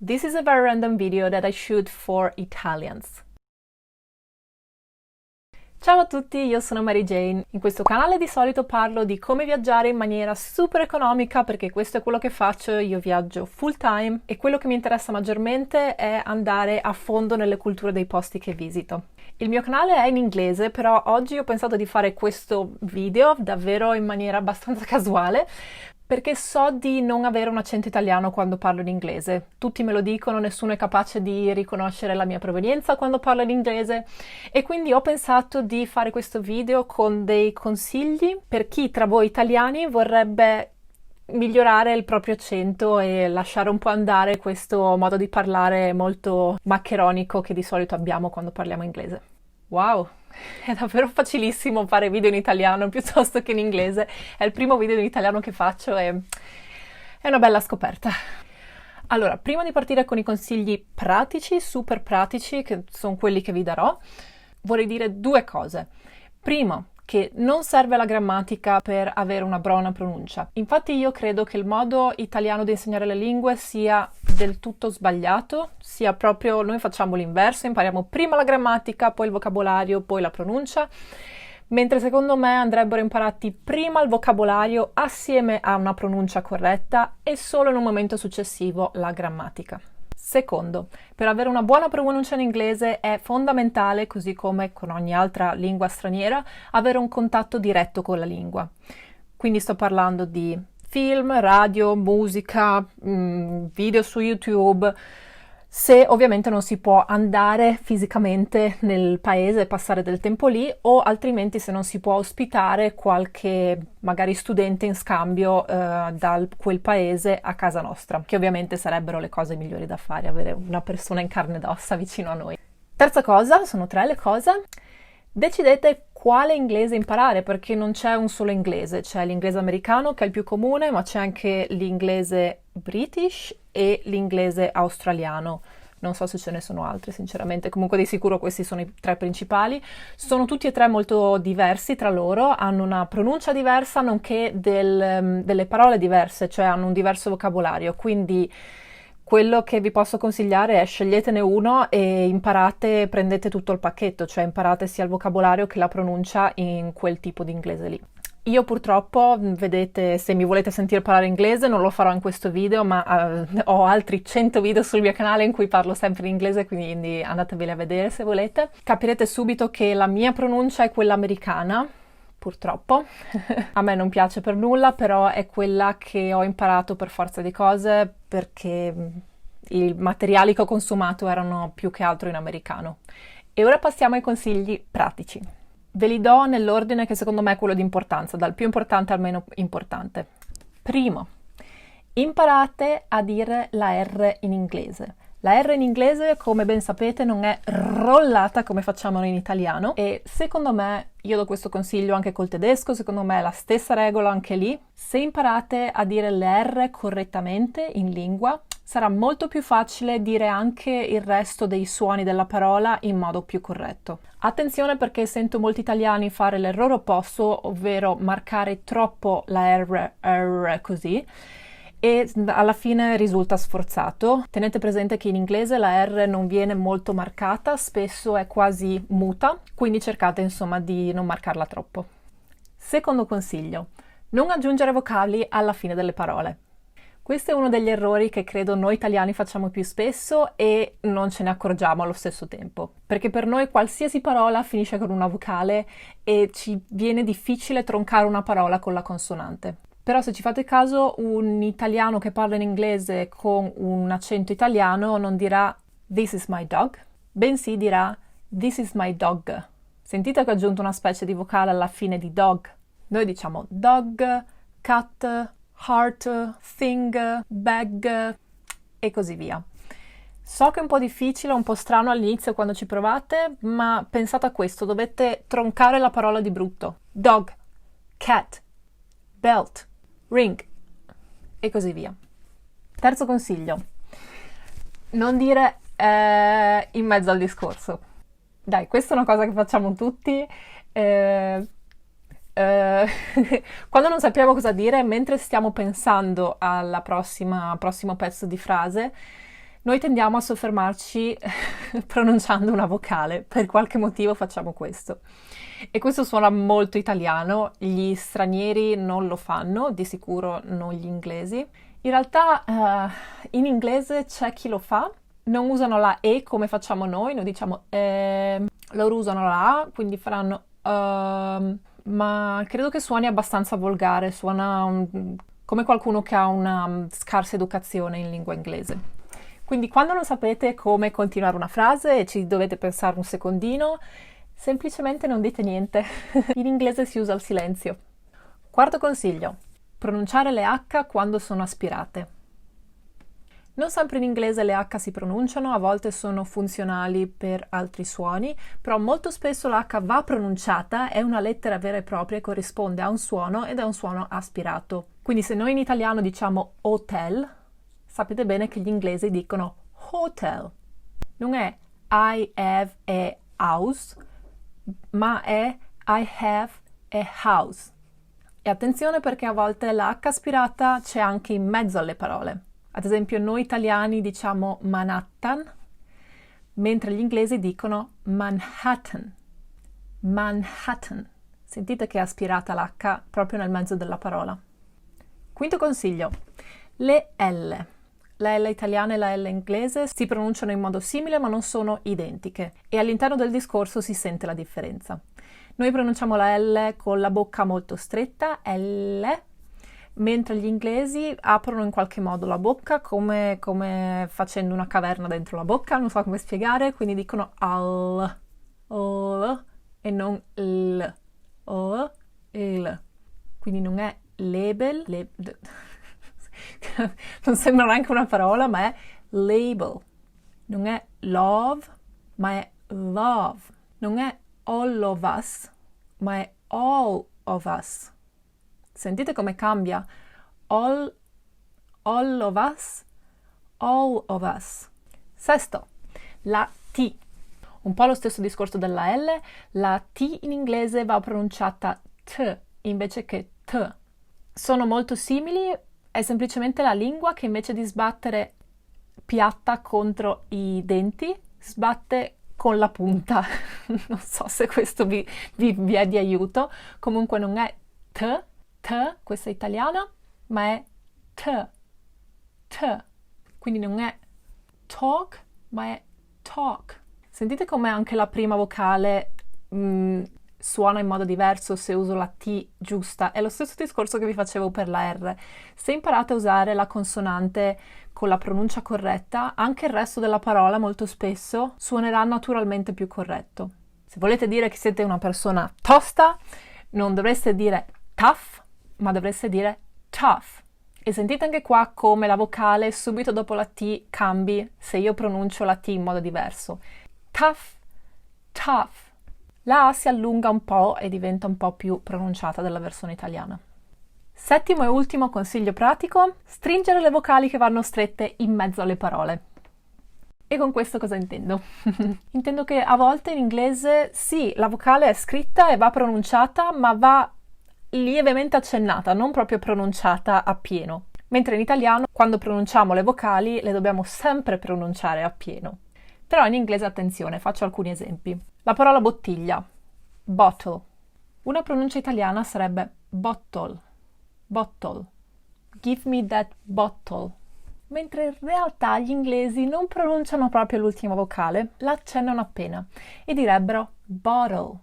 This is a very random video that I shoot for Italians. Ciao a tutti, io sono Mary Jane. In questo canale di solito parlo di come viaggiare in maniera super economica, perché questo è quello che faccio, io viaggio full time e quello che mi interessa maggiormente è andare a fondo nelle culture dei posti che visito. Il mio canale è in inglese, però oggi ho pensato di fare questo video davvero in maniera abbastanza casuale, perché so di non avere un accento italiano quando parlo in inglese. Tutti me lo dicono, nessuno è capace di riconoscere la mia provenienza quando parlo in inglese e quindi ho pensato di fare questo video con dei consigli per chi tra voi italiani vorrebbe migliorare il proprio accento e lasciare un po' andare questo modo di parlare molto maccheronico che di solito abbiamo quando parliamo inglese. Wow! È davvero facilissimo fare video in italiano piuttosto che in inglese. È il primo video in italiano che faccio e è una bella scoperta. Allora, prima di partire con i consigli pratici, super pratici, che sono quelli che vi darò, vorrei dire due cose. Primo, che non serve la grammatica per avere una buona pronuncia. Infatti io credo che il modo italiano di insegnare le lingue sia del tutto sbagliato, sia proprio noi facciamo l'inverso, impariamo prima la grammatica, poi il vocabolario, poi la pronuncia, mentre secondo me andrebbero imparati prima il vocabolario assieme a una pronuncia corretta e solo in un momento successivo la grammatica. Secondo, per avere una buona pronuncia in inglese è fondamentale, così come con ogni altra lingua straniera, avere un contatto diretto con la lingua. Quindi sto parlando di film, radio, musica, video su YouTube, se ovviamente non si può andare fisicamente nel paese e passare del tempo lì, o altrimenti se non si può ospitare qualche magari studente in scambio da quel paese a casa nostra, che ovviamente sarebbero le cose migliori da fare, avere una persona in carne ed ossa vicino a noi. Terza cosa, sono tre le cose, decidete quale inglese imparare, perché non c'è un solo inglese, c'è l'inglese americano che è il più comune, ma c'è anche l'inglese British e l'inglese australiano. Non so se ce ne sono altri, sinceramente, comunque di sicuro questi sono i tre principali. Sono tutti e tre molto diversi tra loro, hanno una pronuncia diversa, nonché delle parole diverse, cioè hanno un diverso vocabolario, quindi quello che vi posso consigliare è sceglietene uno e imparate, prendete tutto il pacchetto, cioè imparate sia il vocabolario che la pronuncia in quel tipo di inglese lì. Io purtroppo, vedete, se mi volete sentire parlare inglese non lo farò in questo video, ma ho altri 100 video sul mio canale in cui parlo sempre in inglese, quindi andateveli a vedere se volete. Capirete subito che la mia pronuncia è quella americana, purtroppo. A me non piace per nulla, però è quella che ho imparato per forza di cose, perché i materiali che ho consumato erano più che altro in americano. E ora passiamo ai consigli pratici. Ve li do nell'ordine che secondo me è quello di importanza, dal più importante al meno importante. Primo, imparate a dire la R in inglese. La R in inglese, come ben sapete, non è rollata come facciamo noi in italiano e secondo me, io do questo consiglio anche col tedesco, secondo me è la stessa regola anche lì. Se imparate a dire le R correttamente in lingua, sarà molto più facile dire anche il resto dei suoni della parola in modo più corretto. Attenzione, perché sento molti italiani fare l'errore opposto, ovvero marcare troppo la R così, e alla fine risulta sforzato. Tenete presente che in inglese la R non viene molto marcata, spesso è quasi muta, quindi cercate insomma di non marcarla troppo. Secondo consiglio, non aggiungere vocali alla fine delle parole. Questo è uno degli errori che credo noi italiani facciamo più spesso e non ce ne accorgiamo allo stesso tempo, perché per noi qualsiasi parola finisce con una vocale e ci viene difficile troncare una parola con la consonante. Però se ci fate caso, un italiano che parla in inglese con un accento italiano non dirà "This is my dog", bensì dirà "This is my dog". Sentite che ho aggiunto una specie di vocale alla fine di dog. Noi diciamo dog, cat, heart, thing, bag e così via. So che è un po' difficile, un po' strano all'inizio quando ci provate, ma pensate a questo, dovete troncare la parola di brutto. Dog, cat, belt, ring e così via. Terzo consiglio, non dire in mezzo al discorso. Dai, questa è una cosa che facciamo tutti. Quando non sappiamo cosa dire, mentre stiamo pensando alla prossimo pezzo di frase, Noi tendiamo a soffermarci pronunciando una vocale, per qualche motivo facciamo questo. E questo suona molto italiano, gli stranieri non lo fanno, di sicuro non gli inglesi. In realtà in inglese c'è chi lo fa, non usano la E come facciamo noi diciamo loro usano la A, quindi faranno ma credo che suoni abbastanza volgare, suona come qualcuno che ha una scarsa educazione in lingua inglese. Quindi quando non sapete come continuare una frase e ci dovete pensare un secondino, semplicemente non dite niente. In inglese si usa il silenzio. Quarto consiglio: pronunciare le H quando sono aspirate. Non sempre in inglese le H si pronunciano, a volte sono funzionali per altri suoni, però molto spesso la H va pronunciata, è una lettera vera e propria e corrisponde a un suono ed è un suono aspirato. Quindi se noi in italiano diciamo hotel, sapete bene che gli inglesi dicono hotel. Non è I have a house, ma è I have a house. E attenzione perché a volte la H aspirata c'è anche in mezzo alle parole. Ad esempio noi italiani diciamo Manhattan, mentre gli inglesi dicono Manhattan. Manhattan. Sentite che è aspirata l'H proprio nel mezzo della parola. Quinto consiglio: le L. La L italiana e la L inglese si pronunciano in modo simile ma non sono identiche e all'interno del discorso si sente la differenza. Noi pronunciamo la L con la bocca molto stretta, L, mentre gli inglesi aprono in qualche modo la bocca come facendo una caverna dentro la bocca, non so come spiegare, quindi dicono al, l e non l, l. Quindi non è label, non sembra neanche una parola, ma è label. Non è love, ma è love. Non è all of us, ma è all of us. Sentite come cambia? All of us, all of us. Sesto, la T. Un po' lo stesso discorso della L, la T in inglese va pronunciata T invece che T. Sono molto simili, è semplicemente la lingua che invece di sbattere piatta contro i denti, sbatte con la punta. Non so se questo vi è di aiuto. Comunque non è T, questa è italiana, ma è T. Quindi non è talk, ma è talk. Sentite come anche la prima vocale suona in modo diverso se uso la T giusta. È lo stesso discorso che vi facevo per la R. Se imparate a usare la consonante con la pronuncia corretta, anche il resto della parola molto spesso suonerà naturalmente più corretto. Se volete dire che siete una persona tosta, non dovreste dire tough, ma dovreste dire tough. E sentite anche qua come la vocale subito dopo la T cambi se io pronuncio la T in modo diverso. Tough, tough. La A si allunga un po' e diventa un po' più pronunciata della versione italiana. Settimo e ultimo consiglio pratico: stringere le vocali che vanno strette in mezzo alle parole. E con questo cosa intendo? Intendo che a volte in inglese sì, la vocale è scritta e va pronunciata, ma va lievemente accennata, non proprio pronunciata appieno. Mentre in italiano, quando pronunciamo le vocali, le dobbiamo sempre pronunciare appieno. Però in inglese, attenzione, faccio alcuni esempi. La parola bottiglia, bottle. Una pronuncia italiana sarebbe bottle, bottle. Give me that bottle. Mentre in realtà gli inglesi non pronunciano proprio l'ultima vocale, la accennano appena e direbbero bottle.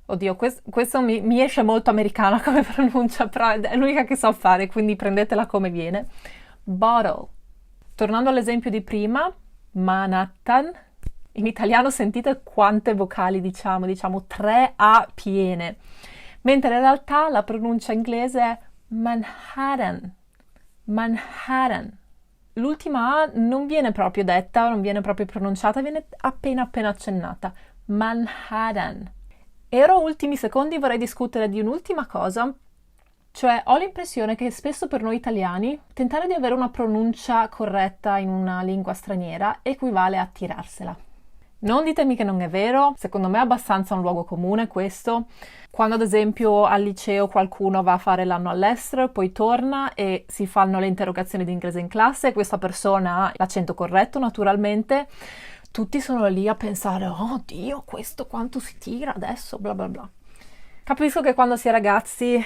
Oddio, questo mi esce molto americana come pronuncia, però è l'unica che so fare, quindi prendetela come viene. Bottle. Tornando all'esempio di prima, Manhattan. In italiano sentite quante vocali diciamo 3 A piene, mentre in realtà la pronuncia inglese è Manhattan, Manhattan. L'ultima A non viene proprio detta, non viene proprio pronunciata, viene appena accennata, Manhattan. E ora ultimi secondi vorrei discutere di un'ultima cosa, cioè ho l'impressione che spesso per noi italiani tentare di avere una pronuncia corretta in una lingua straniera equivale a tirarsela. Non ditemi che non è vero, secondo me è abbastanza un luogo comune questo. Quando ad esempio al liceo qualcuno va a fare l'anno all'estero, poi torna e si fanno le interrogazioni di inglese in classe e questa persona ha l'accento corretto naturalmente, tutti sono lì a pensare, oh Dio, questo quanto si tira adesso, bla bla bla. Capisco che quando si è ragazzi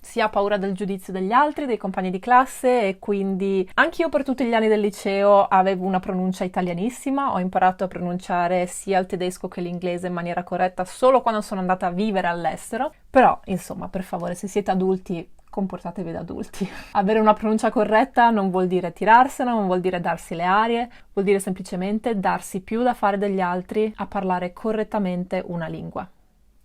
si ha paura del giudizio degli altri, dei compagni di classe, e quindi anch'io per tutti gli anni del liceo avevo una pronuncia italianissima, ho imparato a pronunciare sia il tedesco che l'inglese in maniera corretta solo quando sono andata a vivere all'estero, però insomma, per favore, se siete adulti comportatevi da adulti. Avere una pronuncia corretta non vuol dire tirarsela, non vuol dire darsi le arie, vuol dire semplicemente darsi più da fare degli altri a parlare correttamente una lingua.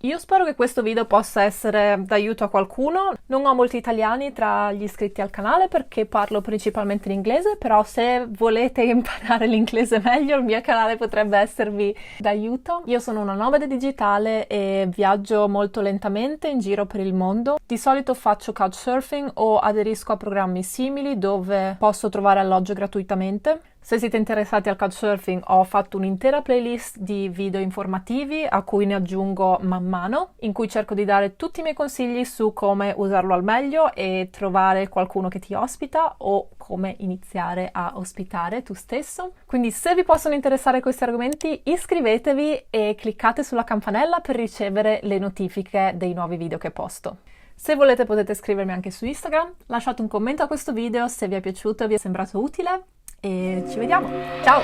Io spero che questo video possa essere d'aiuto a qualcuno. Non ho molti italiani tra gli iscritti al canale perché parlo principalmente in inglese, però se volete imparare l'inglese meglio, il mio canale potrebbe esservi d'aiuto. Io sono una nomade digitale e viaggio molto lentamente in giro per il mondo. Di solito faccio couchsurfing o aderisco a programmi simili dove posso trovare alloggio gratuitamente. Se siete interessati al couchsurfing, ho fatto un'intera playlist di video informativi a cui ne aggiungo man mano, in cui cerco di dare tutti i miei consigli su come usarlo al meglio e trovare qualcuno che ti ospita o come iniziare a ospitare tu stesso. Quindi se vi possono interessare questi argomenti, iscrivetevi e cliccate sulla campanella per ricevere le notifiche dei nuovi video che posto. Se volete potete scrivermi anche su Instagram, lasciate un commento a questo video se vi è piaciuto e vi è sembrato utile. E ci vediamo. Ciao!